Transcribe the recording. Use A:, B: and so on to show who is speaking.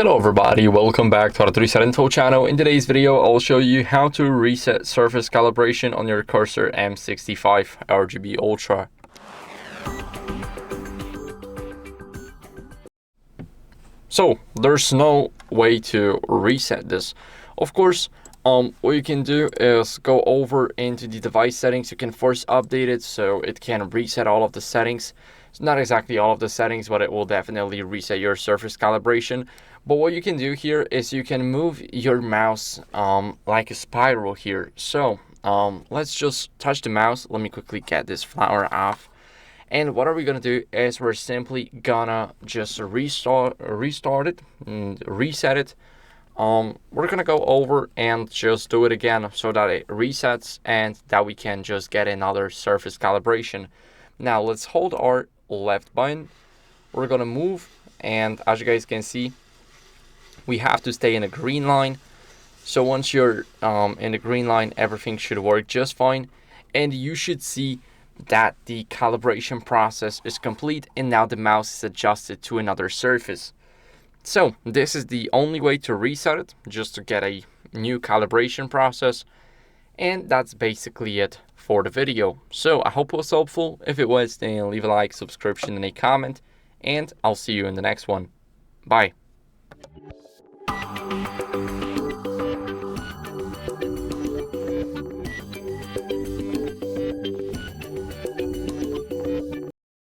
A: Hello everybody, welcome back to HardReset.Info channel. In today's video, I'll show you how to reset surface calibration on your Corsair M65 RGB Ultra. So there's no way to reset this. Of course, what you can do is go over into the device settings. You can force update it so it can reset all of the settings. It's not exactly all of the settings, but it will definitely reset your surface calibration. But what you can do here is you can move your mouse like a spiral here. So let's just touch the mouse. Let me quickly get this flower off. And what are we gonna do is we're simply gonna just restart it and reset it. We're gonna go over and just do it again so that it resets and that we can just get another surface calibration. Now let's hold our left button. We're gonna move, and as you guys can see, we have to stay in a green line. So once you're in the green line, everything should work just fine, and you should see that the calibration process is complete and now the mouse is adjusted to another surface. So this is the only way to reset it, just to get a new calibration process. And that's basically it for the video. So I hope it was helpful. If it was, then leave a like, subscription, and a comment, and I'll see you in the next one. Bye.